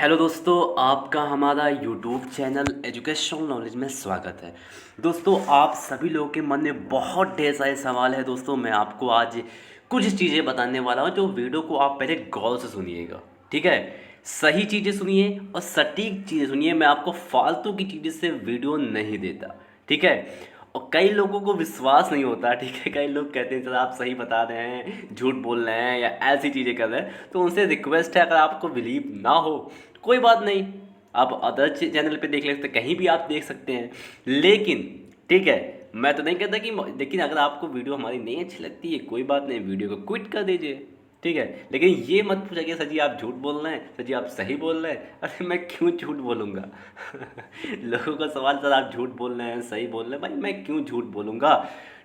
Hello दोस्तों, आपका हमारा यूट्यूब चैनल एजुकेशनल नॉलेज में स्वागत है। दोस्तों, आप सभी लोगों के मन में बहुत ढेर सारे सवाल है। दोस्तों, मैं आपको आज कुछ चीज़ें बताने वाला हूँ, जो वीडियो को आप पहले गौर से सुनिएगा। ठीक है, सही चीज़ें सुनिए और सटीक चीज़ें सुनिए। मैं आपको फालतू की चीज़ें से वीडियो नहीं देता। ठीक है, और कई लोगों को विश्वास नहीं होता। ठीक है, कई लोग कहते हैं सर आप सही बता रहे हैं, झूठ बोल रहे हैं या ऐसी चीज़ें कर रहे हैं। तो उनसे रिक्वेस्ट है, अगर आपको बिलीव ना हो कोई बात नहीं, आप अदर चैनल पे देख सकते हैं, कहीं भी आप देख सकते हैं। लेकिन ठीक है, मैं तो नहीं कहता कि, लेकिन अगर आपको वीडियो हमारी नहीं अच्छी लगती है कोई बात नहीं, वीडियो को क्विट कर दीजिए। ठीक है, लेकिन ये मत पूछा कि सर जी आप झूठ बोल रहे हैं, सर जी आप सही बोल रहे हैं। अरे मैं क्यों झूठ बोलूँगा? लोगों का सवाल, सर आप झूठ बोल रहे हैं सही बोल रहे हैं, भाई मैं क्यों झूठ बोलूँगा?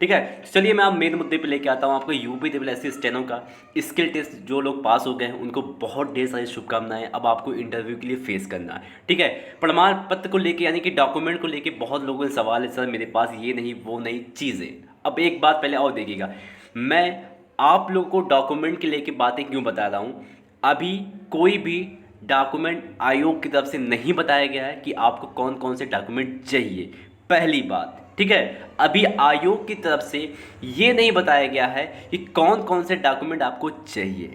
ठीक है, तो चलिए मैं आप मेन मुद्दे पे लेके आता हूँ। आपको UP triple S C steno का स्किल टेस्ट जो लोग पास हो गए हैं उनको बहुत ढेर सारी शुभकामनाएं। अब आपको इंटरव्यू के लिए फेस करना है। ठीक है, प्रमाण पत्र को लेके यानी कि डॉक्यूमेंट को लेके बहुत लोगों के सवाल है, सर मेरे पास ये नहीं वो नहीं चीज़ें। अब एक बात पहले और देखिएगा, मैं आप लोगों को डॉक्यूमेंट के लेके बातें क्यों बता रहा हूँ। अभी कोई भी डॉक्यूमेंट आयोग की तरफ से नहीं बताया गया है कि आपको कौन कौन से डॉक्यूमेंट चाहिए, पहली बात। ठीक है, अभी आयोग की तरफ से ये नहीं बताया गया है कि कौन कौन से डॉक्यूमेंट आपको चाहिए।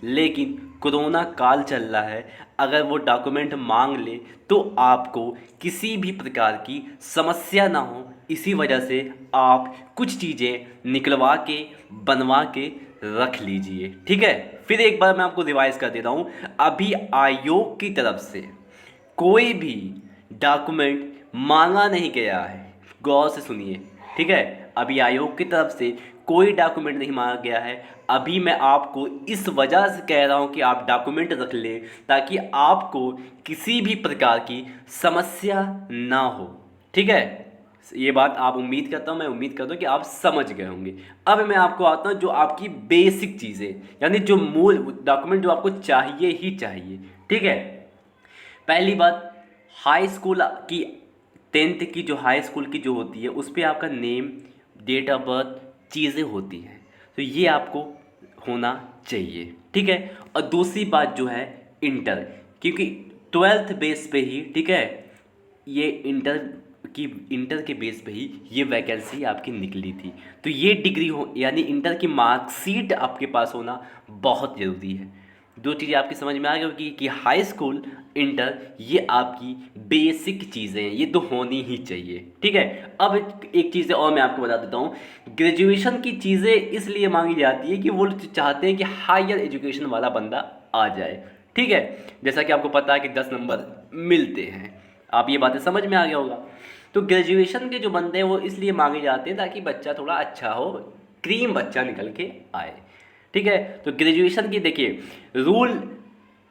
लेकिन कोरोना काल चल रहा है, अगर वो डॉक्यूमेंट मांग ले तो आपको किसी भी प्रकार की समस्या ना हो। इसी वजह से आप कुछ चीज़ें निकलवा के बनवा के रख लीजिए। ठीक है, फिर एक बार मैं आपको रिवाइज कर देता हूँ। अभी आयोग की तरफ से कोई भी डॉक्यूमेंट मांगा नहीं गया है, गौर से सुनिए। ठीक है, अभी आयोग की तरफ से कोई डॉक्यूमेंट नहीं मांगा गया है। अभी मैं आपको इस वजह से कह रहा हूँ कि आप डॉक्यूमेंट रख लें, ताकि आपको किसी भी प्रकार की समस्या ना हो। ठीक है, ये बात आप उम्मीद करता हूँ, मैं उम्मीद करता हूँ कि आप समझ गए होंगे। अब मैं आपको आता हूँ जो आपकी बेसिक चीज़ें, यानी जो मूल डॉक्यूमेंट जो आपको चाहिए ही चाहिए। ठीक है, पहली बात, हाई स्कूल की 10th की जो हाई स्कूल की जो होती है उस पर आपका नेम, डेट ऑफ बर्थ चीज़ें होती हैं, तो ये आपको होना चाहिए। ठीक है, और दूसरी बात जो है इंटर, क्योंकि 12th बेस पे ही, ठीक है, ये इंटर के बेस पे ही ये वैकेंसी आपकी निकली थी। तो ये डिग्री हो यानी इंटर की मार्कशीट आपके पास होना बहुत ज़रूरी है। दो चीज़ें आपकी समझ में आ गई होगी कि हाई स्कूल, इंटर, ये आपकी बेसिक चीज़ें हैं, ये तो होनी ही चाहिए। ठीक है, अब एक चीज़ और मैं आपको बता देता हूँ। ग्रेजुएशन की चीज़ें इसलिए मांगी जाती है कि वो चाहते हैं कि हायर एजुकेशन वाला बंदा आ जाए। ठीक है, जैसा कि आपको पता है कि 10 नंबर मिलते हैं, आप ये बातें समझ में आ गया होगा। तो ग्रेजुएशन के जो बंदे हैं वो इसलिए मांगे जाते हैं ताकि बच्चा थोड़ा अच्छा हो, क्रीम बच्चा निकल के आए। ठीक है, तो ग्रेजुएशन की देखिए रूल,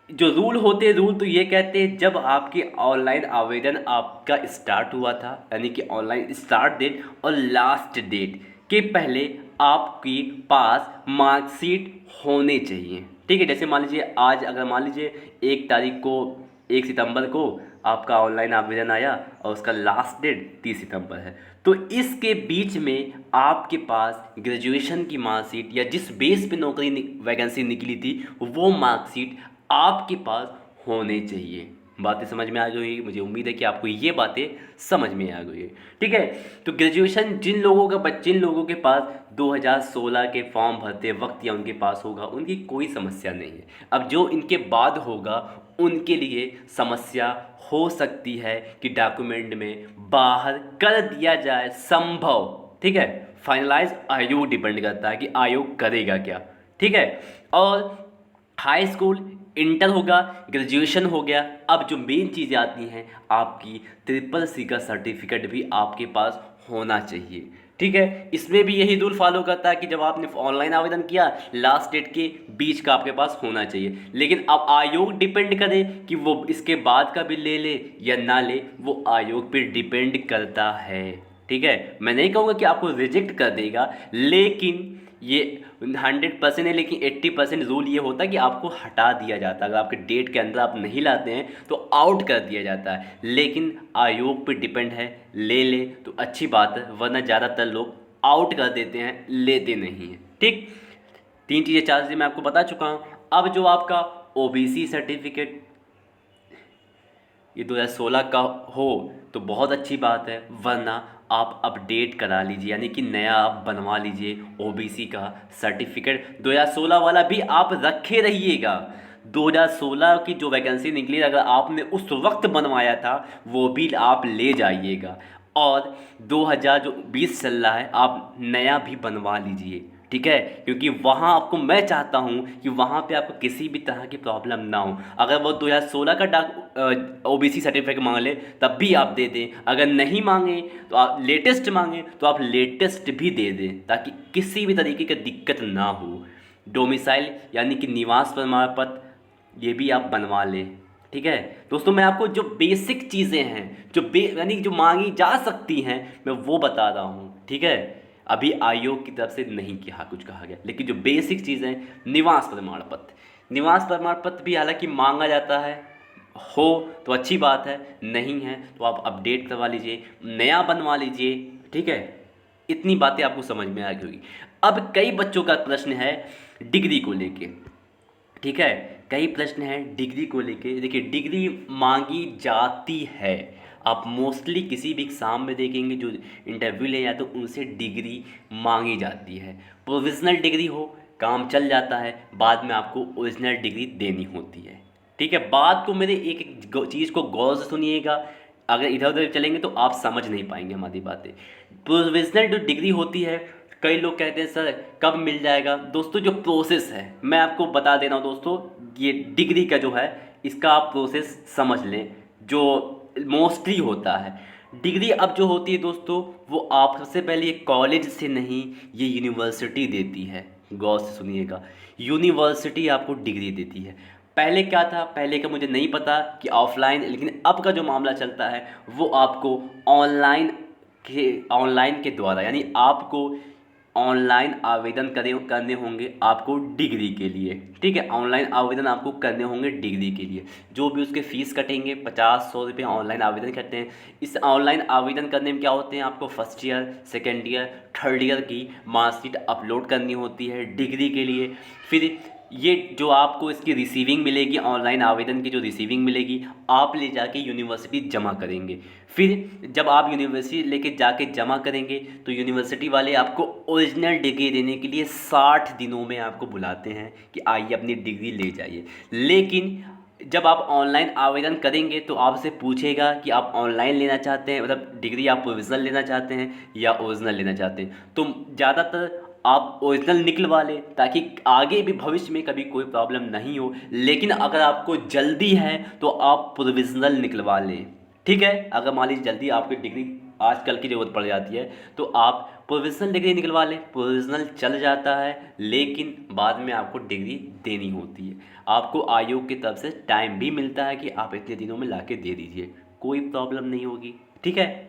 जो रूल होते हैं, रूल तो ये कहते हैं जब आपके ऑनलाइन आवेदन आपका स्टार्ट हुआ था, यानी कि ऑनलाइन स्टार्ट डेट और लास्ट डेट के पहले आपके पास मार्कशीट होने चाहिए। ठीक है, जैसे मान लीजिए आज, अगर मान लीजिए 1 तारीख को, 1 सितंबर को आपका ऑनलाइन आवेदन आया और उसका लास्ट डेट 30 सितंबर है, तो इसके बीच में आपके पास ग्रेजुएशन की मार्कशीट या जिस बेस पे नौकरी वैकेंसी निकली थी वो मार्कशीट आपके पास होने चाहिए। बातें समझ में आ गई होगी, मुझे उम्मीद है कि आपको ये बातें समझ में आ गई है। ठीक है, तो ग्रेजुएशन जिन लोगों के पास 2016 के फॉर्म भरते वक्त या उनके पास होगा, उनकी कोई समस्या नहीं है। अब जो इनके बाद होगा उनके लिए समस्या हो सकती है कि डॉक्यूमेंट में बाहर कर दिया जाए, संभव। ठीक है, फाइनलाइज आयोग डिपेंड करता है कि आयोग करेगा क्या। ठीक है, और हाई स्कूल, इंटर होगा, ग्रेजुएशन हो गया। अब जो मेन चीज़ें आती हैं, आपकी SSC का सर्टिफिकेट भी आपके पास होना चाहिए। ठीक है, इसमें भी यही रूल फॉलो करता है कि जब आपने ऑनलाइन आवेदन किया, लास्ट डेट के बीच का आपके पास होना चाहिए। लेकिन अब आयोग डिपेंड करे कि वो इसके बाद का भी ले या ना ले, वो आयोग पर डिपेंड करता है। ठीक है, मैं नहीं कहूँगा कि आपको रिजेक्ट कर देगा, लेकिन ये 100% है, लेकिन 80% रूल ये होता है कि आपको हटा दिया जाता है। अगर आपके डेट के अंदर आप नहीं लाते हैं तो आउट कर दिया जाता है। लेकिन आयोग पे डिपेंड है, ले तो अच्छी बात है, वरना ज़्यादातर लोग आउट कर देते हैं, लेते नहीं हैं। ठीक, 3 चीज़ें 4 चीज़ें मैं आपको बता चुका हूँ। अब जो आपका OBC सर्टिफिकेट, ये 2016 का हो तो बहुत अच्छी बात है, वरना आप अपडेट करा लीजिए, यानी कि नया आप बनवा लीजिए ओबीसी का सर्टिफिकेट। 2016 वाला भी आप रखे रहिएगा। 2016 की जो वैकेंसी निकली अगर आपने उस वक्त बनवाया था वो भी आप ले जाइएगा। और 2000 जो 20 चल रहा है आप नया भी बनवा लीजिए, ठीक है, क्योंकि वहाँ आपको, मैं चाहता हूँ कि वहाँ पे आपको किसी भी तरह की प्रॉब्लम ना हो। अगर वो 2016 का ओबीसी सर्टिफिकेट मांग ले तब भी आप दे दें, अगर नहीं मांगे तो आप लेटेस्ट मांगे तो आप लेटेस्ट भी दे दें, ताकि किसी भी तरीके की दिक्कत ना हो। डोमिसाइल यानी कि निवास प्रमाण पत्र ये भी आप बनवा लें, ठीक है। दोस्तों मैं आपको जो बेसिक चीज़ें हैं जो यानी जो मांगी जा सकती हैं मैं वो बता रहा हूँ, ठीक है। अभी आयोग की तरफ से नहीं किया कुछ कहा गया, लेकिन जो बेसिक चीज़ें, निवास प्रमाण पत्र, निवास प्रमाण पत्र भी हालांकि मांगा जाता है, हो तो अच्छी बात है, नहीं है तो आप अपडेट करवा लीजिए, नया बनवा लीजिए, ठीक है। इतनी बातें आपको समझ में आ गई होगी। अब कई बच्चों का प्रश्न है डिग्री को लेके, ठीक है, कई प्रश्न हैं डिग्री को लेके। देखिए डिग्री मांगी जाती है, आप मोस्टली किसी भी एग्ज़ाम में देखेंगे जो इंटरव्यू ले जाते तो उनसे डिग्री मांगी जाती है। प्रोविज़नल डिग्री हो काम चल जाता है, बाद में आपको ओरिजिनल डिग्री देनी होती है, ठीक है। बात को मेरे एक एक चीज़ को गौर से सुनिएगा, अगर इधर उधर चलेंगे तो आप समझ नहीं पाएंगे हमारी बातें। प्रोविज़नल जो डिग्री होती है, कई लोग कहते हैं सर कब मिल जाएगा। दोस्तों जो प्रोसेस है मैं आपको बता दे रहा हूँ दोस्तों, ये डिग्री का जो है इसका आप प्रोसेस समझ लें जो मोस्टली होता है। डिग्री अब जो होती है दोस्तों वो आप सबसे पहले एक कॉलेज से नहीं, ये यूनिवर्सिटी देती है। गौर से सुनिएगा, यूनिवर्सिटी आपको डिग्री देती है। पहले क्या था, पहले का मुझे नहीं पता कि ऑफलाइन, लेकिन अब का जो मामला चलता है वो आपको ऑनलाइन के द्वारा, यानी आपको ऑनलाइन आवेदन करने होंगे आपको डिग्री के लिए, ठीक है। ऑनलाइन आवेदन आपको करने होंगे डिग्री के लिए, जो भी उसके फ़ीस कटेंगे 50-100 रुपये ऑनलाइन आवेदन करते हैं। इस ऑनलाइन आवेदन करने में क्या होते हैं, आपको first year, second year, third year की मार्कशीट अपलोड करनी होती है डिग्री के लिए। फिर ये जो आपको इसकी रिसीविंग मिलेगी, ऑनलाइन आवेदन की जो रिसीविंग मिलेगी, आप ले जाके यूनिवर्सिटी जमा करेंगे। फिर जब आप यूनिवर्सिटी लेके जाके जमा करेंगे तो यूनिवर्सिटी वाले आपको ओरिजिनल डिग्री देने के लिए 60 दिनों में आपको बुलाते हैं कि आइए अपनी डिग्री ले जाइए। लेकिन जब आप ऑनलाइन आवेदन करेंगे तो आपसे पूछेगा कि आप ऑनलाइन लेना चाहते हैं, मतलब डिग्री आप प्रोविज़नल लेना चाहते हैं या ओरिजिनल लेना चाहते हैं। तो ज़्यादातर आप ओरिजिनल निकलवा लें ताकि आगे भी भविष्य में कभी कोई प्रॉब्लम नहीं हो। लेकिन अगर आपको जल्दी है तो आप प्रोविज़नल निकलवा लें, ठीक है। अगर मान लीजिए जल्दी आपकी डिग्री आजकल की ज़रूरत पड़ जाती है तो आप प्रोविज़नल डिग्री निकलवा लें, प्रोविज़नल चल जाता है, लेकिन बाद में आपको डिग्री देनी होती है। आपको आयोग की तरफ से टाइम भी मिलता है कि आप इतने दिनों में ला के दे दीजिए, कोई प्रॉब्लम नहीं होगी, ठीक है।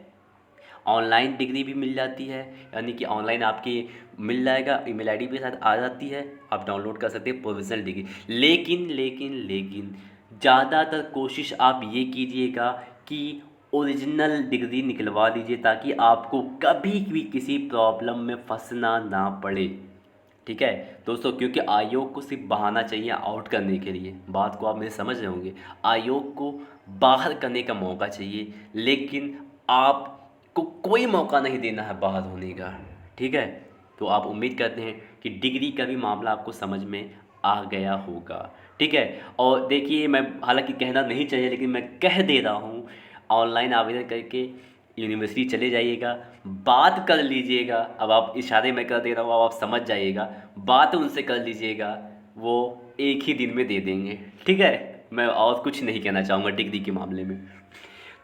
ऑनलाइन डिग्री भी मिल जाती है, यानी कि ऑनलाइन आपकी मिल जाएगा, ईमेल आईडी के साथ आ जाती है, आप डाउनलोड कर सकते हैं प्रोविज़नल डिग्री। लेकिन ज़्यादातर कोशिश आप ये कीजिएगा कि ओरिजिनल डिग्री निकलवा लीजिए ताकि आपको कभी भी किसी प्रॉब्लम में फंसना ना पड़े, ठीक है दोस्तों। क्योंकि आयोग को सिर्फ बहाना चाहिए आउट करने के लिए, बात को आप मेरे समझ रहे होंगे, आयोग को बाहर करने का मौका चाहिए, लेकिन आपको कोई मौका नहीं देना है बाहर होने का, ठीक है। तो आप उम्मीद करते हैं कि डिग्री का भी मामला आपको समझ में आ गया होगा, ठीक है। और देखिए मैं हालांकि कहना नहीं चाहिए लेकिन मैं कह दे रहा हूँ, ऑनलाइन आवेदन करके यूनिवर्सिटी चले जाइएगा, बात कर लीजिएगा। अब आप इशारे में कर दे रहा हूँ, अब आप समझ जाइएगा, बात उनसे कर लीजिएगा, वो एक ही दिन में दे देंगे, ठीक है। मैं और कुछ नहीं कहना चाहूँगा डिग्री के मामले में।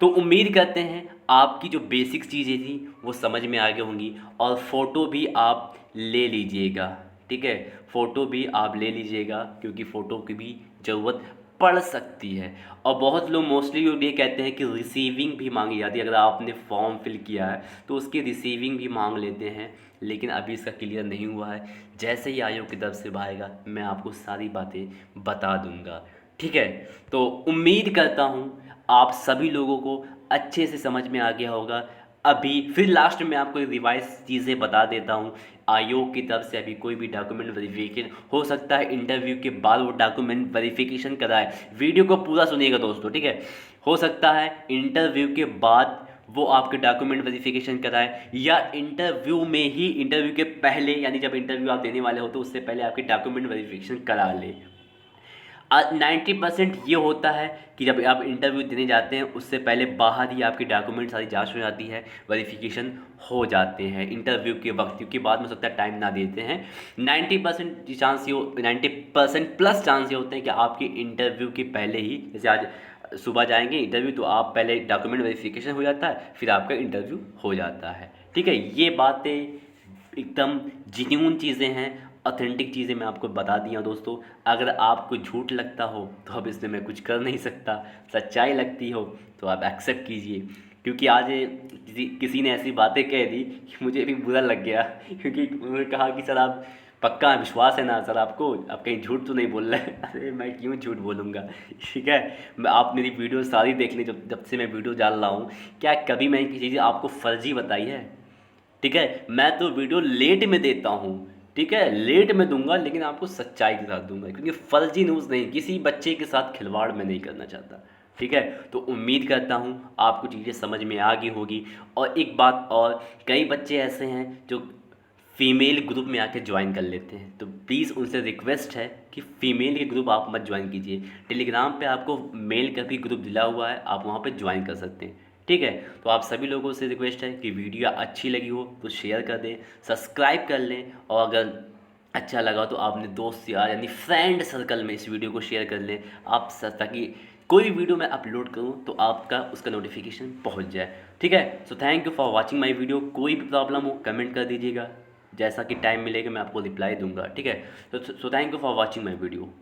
तो उम्मीद करते हैं आपकी जो बेसिक चीज़ें थी वो समझ में आ गई होंगी। और फ़ोटो भी आप ले लीजिएगा, ठीक है, फ़ोटो भी आप ले लीजिएगा क्योंकि फ़ोटो की भी ज़रूरत पड़ सकती है। और बहुत लोग मोस्टली ये कहते हैं कि रिसीविंग भी मांगी जाती है, अगर आपने फॉर्म फिल किया है तो उसकी रिसीविंग भी मांग लेते हैं, लेकिन अभी इसका क्लियर नहीं हुआ है। जैसे ही आयोग की तरफ से आएगा मैं आपको सारी बातें बता दूंगा, ठीक है। तो उम्मीद करता हूँ आप सभी लोगों को अच्छे से समझ में आ गया होगा। अभी फिर लास्ट में आपको रिवाइज चीज़ें बता देता हूँ। आयोग की तरफ से अभी कोई भी डॉक्यूमेंट वेरिफिकेशन हो सकता है इंटरव्यू के बाद वो डॉक्यूमेंट वेरिफिकेशन कराए। वीडियो को पूरा सुनिएगा दोस्तों, ठीक है। हो सकता है इंटरव्यू के बाद वो आपके डॉक्यूमेंट वेरिफिकेशन कराए, या इंटरव्यू में ही, इंटरव्यू के पहले, यानी जब इंटरव्यू आप देने वाले हो तो उससे पहले आपके डॉक्यूमेंट वेरिफिकेशन करा ले। 90% ये होता है कि जब आप इंटरव्यू देने जाते हैं उससे पहले बाहर ही आपकी डॉक्यूमेंट सारी जांच हो जाती है, वेरिफिकेशन हो जाते हैं इंटरव्यू के वक्त, क्योंकि बाद में हो सकता है टाइम ना देते हैं। 90% चांस ये 90% प्लस चांस ये होते हैं कि आपके इंटरव्यू के पहले ही, जैसे आज सुबह जाएंगे इंटरव्यू तो आप पहले डॉक्यूमेंट वेरिफिकेशन हो जाता है, फिर आपका इंटरव्यू हो जाता है, ठीक है। ये बातें एकदम जेन्युइन चीज़ें हैं, ऑथेंटिक चीज़ें मैं आपको बता दी हूँ दोस्तों। अगर आपको झूठ लगता हो तो अब इसमें मैं कुछ कर नहीं सकता, सच्चाई लगती हो तो आप एक्सेप्ट कीजिए। क्योंकि आज किसी ने ऐसी बातें कह दी कि मुझे भी बुरा लग गया, क्योंकि उन्होंने कहा कि सर आप पक्का विश्वास है ना सर आपको, आप कहीं झूठ तो नहीं बोल रहे हैं। अरे मैं क्यों झूठ बोलूँगा, ठीक है। मैं आप मेरी वीडियो सारी देख लें, जब जब से मैं वीडियो डाल रहा हूँ, क्या कभी मैंने किसी चीज़ आपको फर्जी बताई है? ठीक है, मैं तो वीडियो लेट में देता हूँ, ठीक है, लेट में दूंगा, लेकिन आपको सच्चाई के साथ दूंगा, क्योंकि फर्जी न्यूज़ नहीं, किसी बच्चे के साथ खिलवाड़ मैं नहीं करना चाहता, ठीक है। तो उम्मीद करता हूँ आपको चीज़ें समझ में आ गई होगी। और एक बात और, कई बच्चे ऐसे हैं जो फीमेल ग्रुप में आके ज्वाइन कर लेते हैं, तो प्लीज़ उनसे रिक्वेस्ट है कि फ़ीमेल के ग्रुप आप मत ज्वाइन कीजिए। टेलीग्राम पे आपको मेल का भी ग्रुप दिला हुआ है, आप वहाँ पे ज्वाइन कर सकते हैं, ठीक है। तो आप सभी लोगों से रिक्वेस्ट है कि वीडियो अच्छी लगी हो तो शेयर कर दें, सब्सक्राइब कर लें, और अगर अच्छा लगा तो आपने दोस्त यार यानी फ्रेंड सर्कल में इस वीडियो को शेयर कर लें आप, ताकि कोई भी वीडियो मैं अपलोड करूं तो आपका उसका नोटिफिकेशन पहुंच जाए, ठीक है। So thank you for watching my video. कोई भी प्रॉब्लम हो कमेंट कर दीजिएगा, जैसा कि टाइम मिलेगा मैं आपको रिप्लाई दूंगा, ठीक है। So thank you for watching my video.